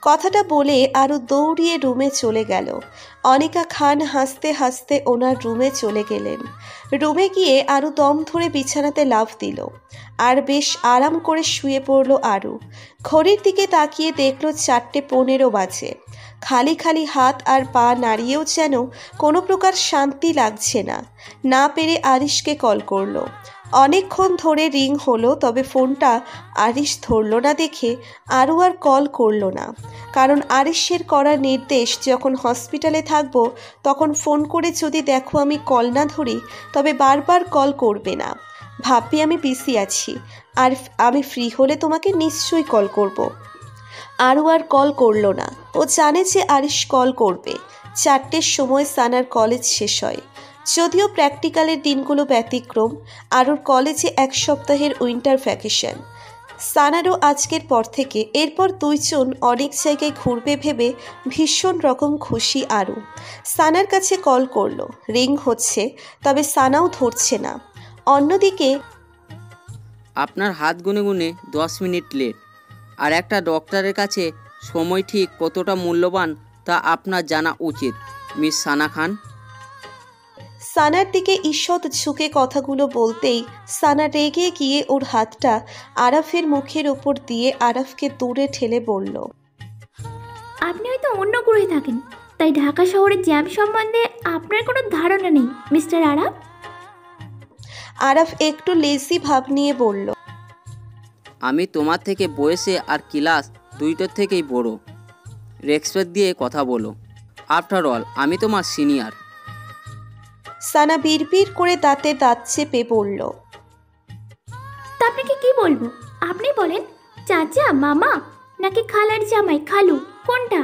কথাটা বলে আরও দৌড়িয়ে রুমে চলে গেল। অনিকা খান হাসতে হাসতে ওনার রুমে চলে গেলেন। রুমে গিয়ে আরও দম ধরে বিছানাতে লাফ দিল আর বেশ আরাম করে শুয়ে পড়ল আরু। ঘড়ির দিকে তাকিয়ে দেখল 4:15 বাজে। খালি খালি হাত আর পা নাড়িয়েও যেন কোনো প্রকার শান্তি লাগছে না। না পেরে আরিশকে কল করলো। অনেকক্ষণ ধরে রিং হলো, তবে ফোনটা আরিশ ধরল না দেখে আরও আর কল করলো না। কারণ আরিশের করা নির্দেশ, যখন হসপিটালে থাকবো তখন ফোন করে যদি দেখো আমি কল না ধরি তবে বারবার কল করবে না, ভাববি আমি বিজি আছি, আর আমি ফ্রি হলে তোমাকে নিশ্চয়ই কল করব। আরও আর কল করলো না। ও জানে যে আরিশ কল করবে। 4টের সময় সানার কলেজ শেষ হয়। যদিও প্র্যাকটিক্যালের দিনগুলো ব্যতিক্রম, আরুর কলেজে 1 সপ্তাহের উইন্টার ভ্যাকেশন। সানারও আজকের পর থেকে। এরপর দুইজন অনেক জায়গায় ঘুরবে ভেবে ভীষণ রকম খুশি আরু। সানার কাছে কল করলো, রিং হচ্ছে, তবে সানাও ধরছে না। অন্যদিকে আপনার হাত গুনে গুনে 10 মিনিট লেট, আর একটা ডক্টরের কাছে সময় ঠিক কতটা মূল্যবান তা আপনার জানা উচিত, মিস সানা খান। সানার দিকে ঈষৎ ঝুঁকে কথাগুলো বলতেই সানা রেগে গিয়ে ওর হাতটা আরাফের মুখের উপর দিয়ে আরাফকে দূরে ঠেলে বলল, আপনি হয়তো অন্য গ্রহে থাকেন, তাই ঢাকা শহরের জ্যাম সম্বন্ধে আপনার কোনো ধারণা নেই মিস্টার আরাফ। আরাফ একটু লেজি ভাব নিয়ে বলল, আমি তোমার থেকে বয়সে আর ক্লাস দুইটার থেকেই বড়। রেসপেক্ট দিয়ে কথা বলো। আফটার অল আমি তোমার সিনিয়র। সানা বিড়বিড় করে দাঁতে দাঁত চেপে বলল, তা আপনাকে কি বলবো? আপনি বলেন, চাচা, মামা, নাকি খালার জামাই, খালু, কোনটা?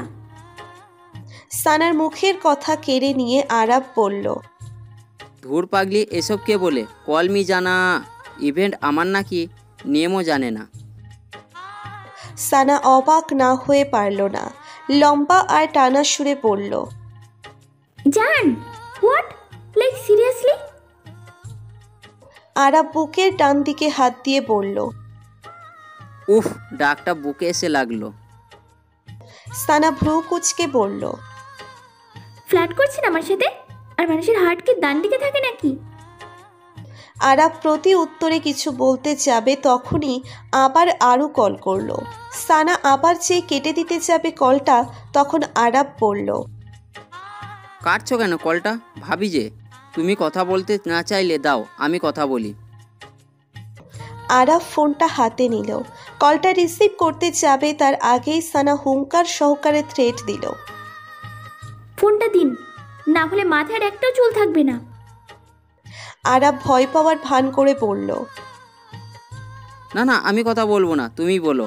সানার মুখের কথা কেড়ে নিয়ে আরাফ বলল, ধুর পাগলি, এসব কে বলে? কল মি জানা। ইভেন্ট আমার নাকি নিয়মও জানে না। সানা অবাক না হয়ে পারল না। লম্বা আর টানা সুরে বলল, জান, হোয়াট? Like seriously? আরাফ বুকের ডান দিকে হাত দিয়ে বলল, উফ, ডাকটা বুকে এসে লাগলো। সানা ভ্রু কুচকে বলল, ফ্ল্যাট করছেন আমার সাথে? আর মানুষের হার্ট কি ডান দিকে থাকে নাকি? আরাফ প্রতি উত্তরে কিছু বলতে যাবে তখনই আবার আরও কল করলো। সানা আবার চেয়ে কেটে দিতে যাবে কলটা, তখন আরাফ বলল, কাটছো কেন কলটা? ভাবি যে তুমি কথা বলতে না চাইলে দাও আমি কথা বলি। আরাফ ফোনটা হাতে নিল। কলটা রিসিভ করতে যাবে তার আগেই সানা হুঙ্কার সহকারে থ্রেট দিল, ফোনটা দিন, না হলে মাথার একটাও চুল থাকবে না। আরাফ ভয় পাওয়ার ভান করে বলল, না না, আমি কথা বলবো না, তুমি বলো।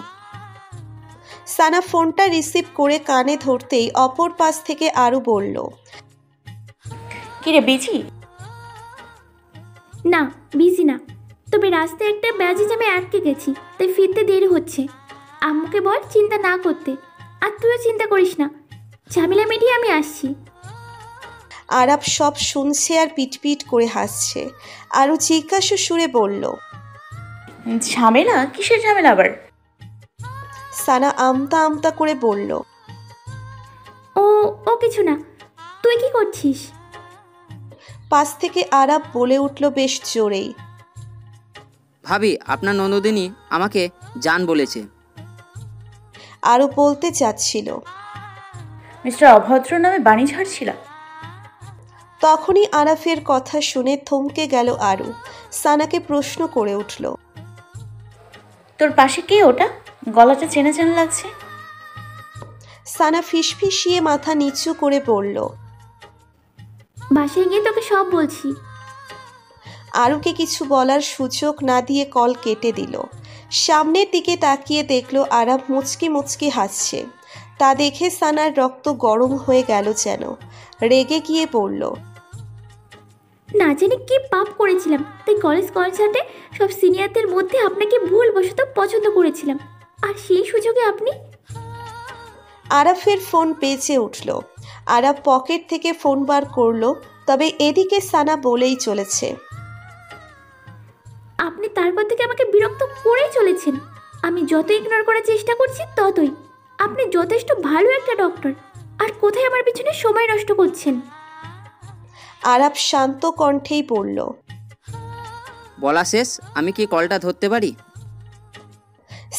সানা ফোনটা রিসিভ করে কানে ধরতেই অপর পাশ থেকে আরও বলল, কিরে বিজি? না, বিজি না, তবে রাস্তায় একটা ব্যাজি জ্যামে আটকে গেছি, তাই ফিরতে দেরি হচ্ছে। আম্মুকে বল চিন্তা না করতে, আর তুইও চিন্তা করিস না, ঝামেলা মিটিয়ে আমি আসছি। আরাফ সব শুনছে আর পিটপিট করে হাসছে। আরও জিজ্ঞাসা সুরে বলল, ঝামেলা? কিসের ঝামেলা আবার? সানা আমতা আমতা করে বলল, ও ও কিছু না, তুই কি করছিস? পাশ থেকে আরাফ বলে উঠল বেশ জোরেই, ভাবি, আপনার ননদিনী আমাকে জান বলেছে। আরও বলতে চাচ্ছিল, মিস্টার অভদ্র নামে বাণী ঝাড়ছিল। তখনই আরাফের কথা শুনে থমকে গেল আরু। সানাকে প্রশ্ন করে উঠল, তোর পাশে কে ওটা? গলাটা চেনা চেনা লাগছে। সানা ফিসফিসিয়ে মাথা নিচু করে বলল, বাসায় গিয়ে তোকে সব বলছি। আরুকে কিছু বলার সুযোগ না দিয়ে কল কেটে দিল। সামনের দিকে তাকিয়ে দেখল আরাফ মুচকি মুচকি হাসছে। তা দেখে সানার রক্ত গরম হয়ে গেল যেন। রেগে গিয়ে বলল, না জানি কি পাপ করেছিলাম, তাই কলেজ কনসার্টে সব সিনিয়রদের মধ্যে আপনাকে ভুলবশত পছন্দ করেছিলাম, আর সেই সুযোগে আপনি। আরাফের ফোন বেজে উঠল। আরাফ পকেট থেকে ফোন বার করলো, তবে এদিকে সানা বলেই চলেছে, আপনি তারপর থেকে আমাকে বিরক্ত বলেছেন। আমি যত ইগনোর করার চেষ্টা করছি ততই। আপনি যথেষ্ট ভালো একটা ডক্টর, আর কোথায় আমার পিছনে সময় নষ্ট করছেন? আরাপ শান্ত কণ্ঠেই বলল। বলা শেষ, আমি কি কলটা ধরতে পারি?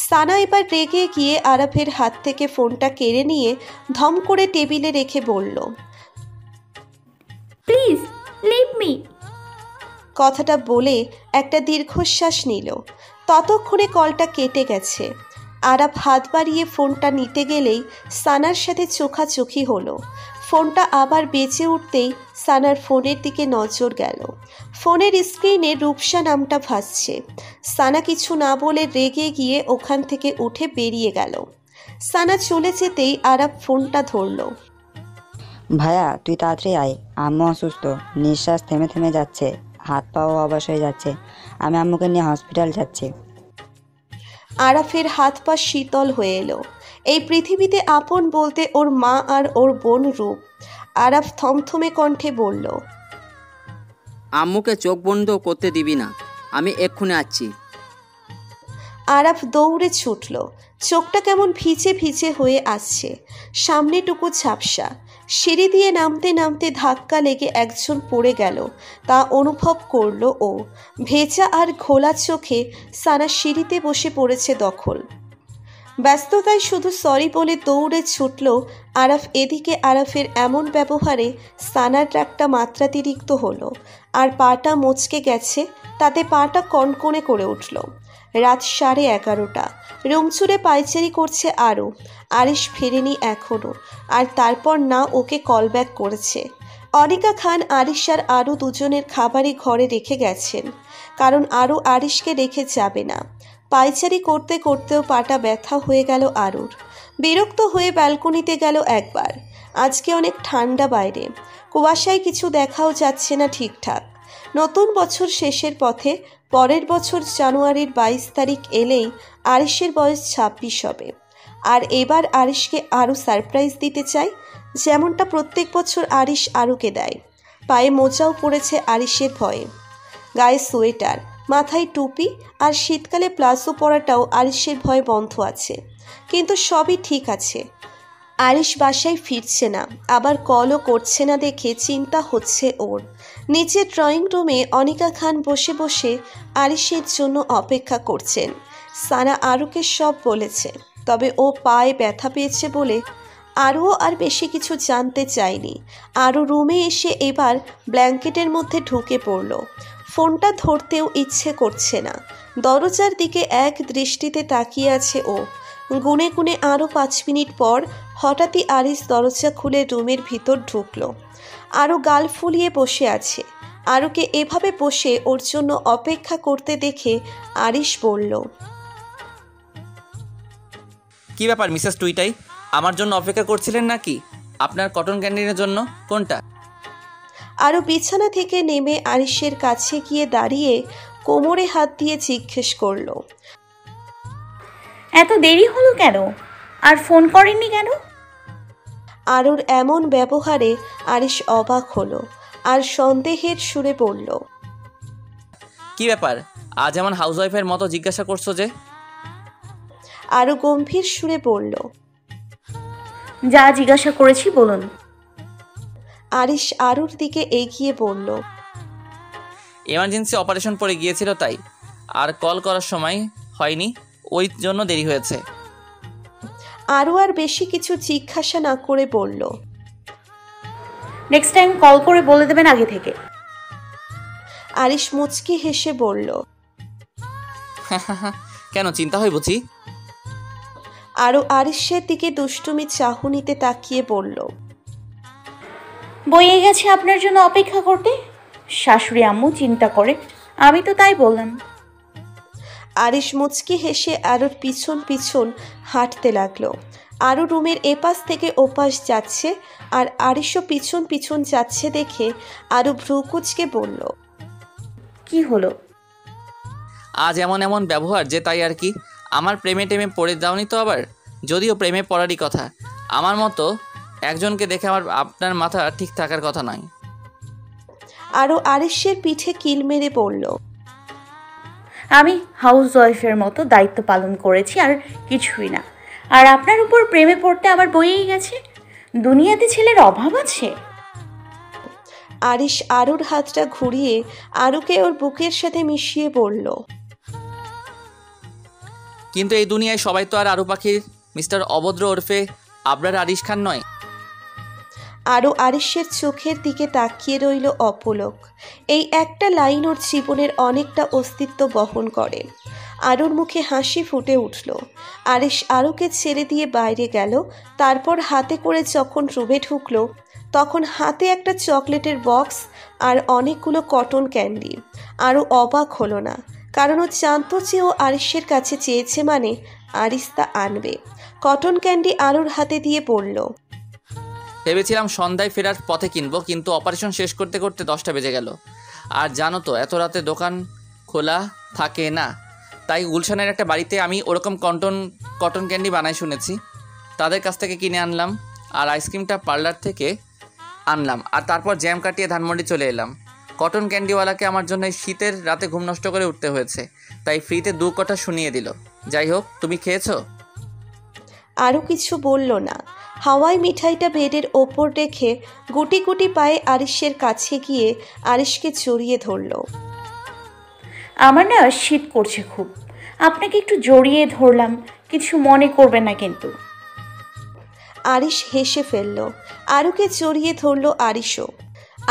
সানা এবার রেগে গিয়ে আরাফের হাত থেকে ফোনটা কেড়ে নিয়ে ধম করে টেবিলে রেখে বলল, প্লিজ লিভ মি। কথাটা বলে একটা দীর্ঘশ্বাস নিল। ততক্ষণে কলটা কেটে গেছে। আরাফ হাত বাড়িয়ে ফোনটা নিতে গেলেই সানার সাথে চোখাচোখি হলো। ফোনটা আবার বেঁচে উঠতেই সানার ফোনের দিকে নজর গেল। ফোনের স্ক্রিনে রূপসা নামটা ভাসছে। সানা কিছু না বলে রেগে গিয়ে ওখান থেকে উঠে বেরিয়ে গেল। সানা চলে যেতেই আরাফ ফোনটা ধরল। ভাইয়া তুই তাড়াতাড়ি আয়, আম্মু অসুস্থ, নিঃশ্বাস থেমে থেমে যাচ্ছে, হাত পাও অবশ হয়ে যাচ্ছে, আমি আম্মুকে নিয়ে হসপিটাল যাচ্ছি। আরাফের হাত পা শীতল হয়ে এলো। এই পৃথিবীতে আপন বলতে ওর মা আর ওর বোন রূপ। আরাফ থমথমে কণ্ঠে বলল, আম্মুকে চোখ বন্ধ করতে দিবি না, আমি এক্ষুনি আসছি। আরাফ দৌড়ে ছুটল। চোখটা কেমন ভিজে ভিজে হয়ে আসছে, সামনেটুকু ঝাপসা। সিঁড়ি দিয়ে নামতে নামতে ধাক্কা লেগে একজন পড়ে গেল, তা অনুভব করল ও। ভেজা আর ঘোলা চোখে সানা সিঁড়িতে বসে পড়েছে দখল। ব্যস্ততায় শুধু সরি বলে দৌড়ে ছুটল আরাফ। এদিকে আরাফের এমন ব্যবহারে সানার রাগটা মাত্রাতিরিক্ত হলো, আর পাটা মচকে গেছে, তাতে পাটা কনকনে করে উঠল। রাত 11:30। রুম ছুড়ে পায়চারি করছে আরও। আরিশ ফেরেনি এখনও, আর তারপর না ওকে কল ব্যাক করেছে। অনিকা খান আরিশ আর আরও দুজনের খাবারই ঘরে রেখে গেছেন, কারণ আরও আরিশকে রেখে যাবে না। পায়চারি করতে করতেও পাটা ব্যথা হয়ে গেল আরুর। বিরক্ত হয়ে ব্যালকনিতে গেল একবার। আজকে অনেক ঠান্ডা বাইরে, কুয়াশায় কিছু দেখাও যাচ্ছে না ঠিকঠাক। নতুন বছর শেষের পথে। পরের বছর জানুয়ারির 22 তারিখ এলেই আরিশের বয়স 26 হবে। আর এবার আরিশকে আরও সারপ্রাইজ দিতে চাই, যেমনটা প্রত্যেক বছর আরিশ আরুকে দেয়। পায়ে মোজাও পড়েছে আরিশের ভয়ে, গায়ে সোয়েটার, মাথায় টুপি, আর শীতকালে প্লাজো পরাটাও আরিশের ভয়ে বন্ধ আছে। কিন্তু সবই ঠিক আছে। আরিশ বাসায় ফিরছে না, আবার কলও করছে না দেখে চিন্তা হচ্ছে ওর। নিচের ড্রয়িং রুমে অনিকা খান বসে বসে আরিশের জন্য অপেক্ষা করছেন। সানা আরুকে সব বলেছে, তবে ও পায়ে ব্যথা পেয়েছে বলে আরুও আর বেশি কিছু জানতে চায়নি। আরু রুমে এসে এবার ব্ল্যাঙ্কেটের মধ্যে ঢুকে পড়ল। ফোনটা ধরতেও ইচ্ছে করছে না। দরজার দিকে এক দৃষ্টিতে তাকিয়ে আছে ও। গুনে গুনে আরও 5 মিনিট পর হঠাৎই আরিশ দরজা খুলে রুমের ভিতর ঢুকলো। আরও গাল ফুলিয়ে বসে আছে। আরুকে এভাবে বসে ওর জন্য অপেক্ষা করতে দেখে আরিশ বলল, কি ব্যাপার মিসেস টুইটাই, আমার জন্য অপেক্ষা করছিলেন নাকি? আপনার কটন ক্যান্ডিনের জন্য কোনটা? আরও বিছানা থেকে নেমে আরিশের কাছে গিয়ে দাঁড়িয়ে কোমরে হাত দিয়ে জিজ্ঞেস করলো, এত দেরি হলো কেন? আর ফোন করেননি কেন? আরুর এমন ব্যবহারে আরিশ অবাক হলো আর সন্দেহের সুরে বলল, কি ব্যাপার আজ এমন হাউসওয়াইফের মতো জিজ্ঞাসা করছো যে? আরও গম্ভীর সুরে বলল, যা জিজ্ঞাসা করেছি বলুন। আরিশ আরুর দিকে এগিয়ে বলল, এমার্জেন্সি অপারেশন পড়ে গিয়েছিল তাই, আর কল করার সময় হয়নি, ওই জন্য দেরি হয়েছে। আরও আর বেশি কিছু জিজ্ঞাসা না করে বলল, নেক্সট টাইম কল করে বলে দেবেন আগে থেকে। আরিশ মুচকি হেসে বলল, কেন চিন্তা হয় বুঝি? আরও আরিশের দিকে দুষ্টুমি চাহনিতে তাকিয়ে বলল, বইয়ে গেছে আপনার জন্য অপেক্ষা করতে। শাশুড়ি আম্মু চিন্তা করে, আমি তো তাই বললাম। আরিশ মুচকি হেসে আরুর পিছন পিছন হাঁটতে লাগলো। আরও রুমের এপাশ থেকে ওপাশ যাচ্ছে, আর আরিশও পিছন পিছন যাচ্ছে দেখে আরও ভ্রুকুচকে বলল, কি হলো? আজ এমন এমন ব্যবহার যে তাই আর কি। আমার প্রেমে টেমে পড়ে যাওনি তো আবার? যদিও প্রেমে পড়ারই কথা, আমার মতো একজনকে দেখে আপনার মাথা ঠিক থাকার কথা নয়। আরও আরিশের পিঠে কিল মেরে বলল, আমি হাউস ওয়াইফের মতো দায়িত্ব পালন করেছি, আর কিছুই না। আর আপনার উপর প্রেমে পড়তে আমার বইয়েই গেছে। দুনিয়াতে ছেলের অভাব আছে? আরিশ আরুর হাতটা ঘুরিয়ে আরুকে ওর বুকের সাথে মিশিয়ে বলল, কিন্তু এই দুনিয়ায় সবাই তো আর আরু পাখির মিস্টার অভদ্র ওরফে আবরার আরিশ খান নয়। আরও আরিশের চোখের দিকে তাকিয়ে রইল অপলক। এই একটা লাইন ওর জীবনের অনেকটা অস্তিত্ব বহন করে। আরুর মুখে হাসি ফুটে উঠল। আরিশ আরুকে ছেড়ে দিয়ে বাইরে গেল। তারপর হাতে করে যখন রুমে ঢুকলো, তখন হাতে একটা চকলেটের বক্স আর অনেকগুলো কটন ক্যান্ডি। আরও অবাক হলো না, কারণ ও জানতো যে ও আরিশের কাছে চেয়েছে মানে আরিশ তা আনবে। কটন ক্যান্ডি আরুর হাতে দিয়ে বলল, ভেবেছিলাম সন্ধ্যায় ফেরার পথে কিনবো, কিন্তু অপারেশন শেষ করতে করতে 10টা বেজে গেল। আর জানো তো এত রাতে দোকান খোলা থাকে না, তাই গুলশানের একটা বাড়িতে আমি ওরকম কটন ক্যান্ডি বানাই শুনেছি, তাদের কাছ থেকে কিনে আনলাম। আর আইসক্রিমটা পার্লার থেকে আনলাম। আর তারপর জ্যাম কাটিয়ে ধানমন্ডি চলে এলাম। কটন ক্যান্ডিওয়ালাকে আমার জন্য এই শীতের রাতে ঘুম নষ্ট করে উঠতে হয়েছে, তাই ফ্রিতে 2 কথা শুনিয়ে দিল। যাই হোক, তুমি খেয়েছো? আরও কিছু বলল না। হাওয়াই মিঠাইটা বেডের ওপর রেখে গুটি গুটি পায়ে আরিশের কাছে গিয়ে আরিশকে জড়িয়ে ধরল। আমার না শীত করছে খুব, আপনাকে একটু জড়িয়ে ধরলাম, কিছু মনে করবে না কিন্তু। আরিশ হেসে ফেলল। আরুকে জড়িয়ে ধরল আরিশও।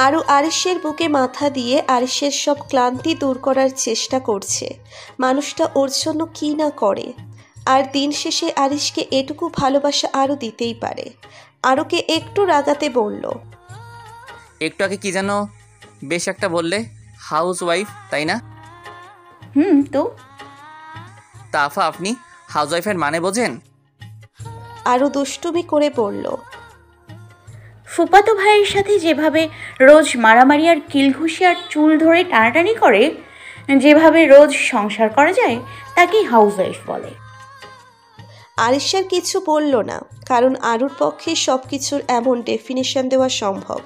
আরু আরিশের বুকে মাথা দিয়ে আরিশের সব ক্লান্তি দূর করার চেষ্টা করছে। মানুষটা ওর জন্য কী না করে। আর দিন শেষে আরিশকে এটুকু ভালোবাসা আরও দিতেই পারে। আরুকে একটু রাগাতে বলল, একটু আগে কি যেন বেশ একটা বললে, হাউস ওয়াইফ তাই না? তো তা আফা, আপনি হাউস ওয়াইফের মানে বোঝেন? আরও দুষ্টুমি করে বলল, ফুপাতো ভাইয়ের সাথে যেভাবে রোজ মারামারি আর কিলঘুষি আর চুল ধরে টানাটানি করে, যেভাবে রোজ সংসার করা যায়, তাকেই হাউস ওয়াইফ বলে। আরিশ আর কিছু বলল না, কারণ আরুর পক্ষে সব কিছুর এমন ডেফিনেশন দেওয়া সম্ভব।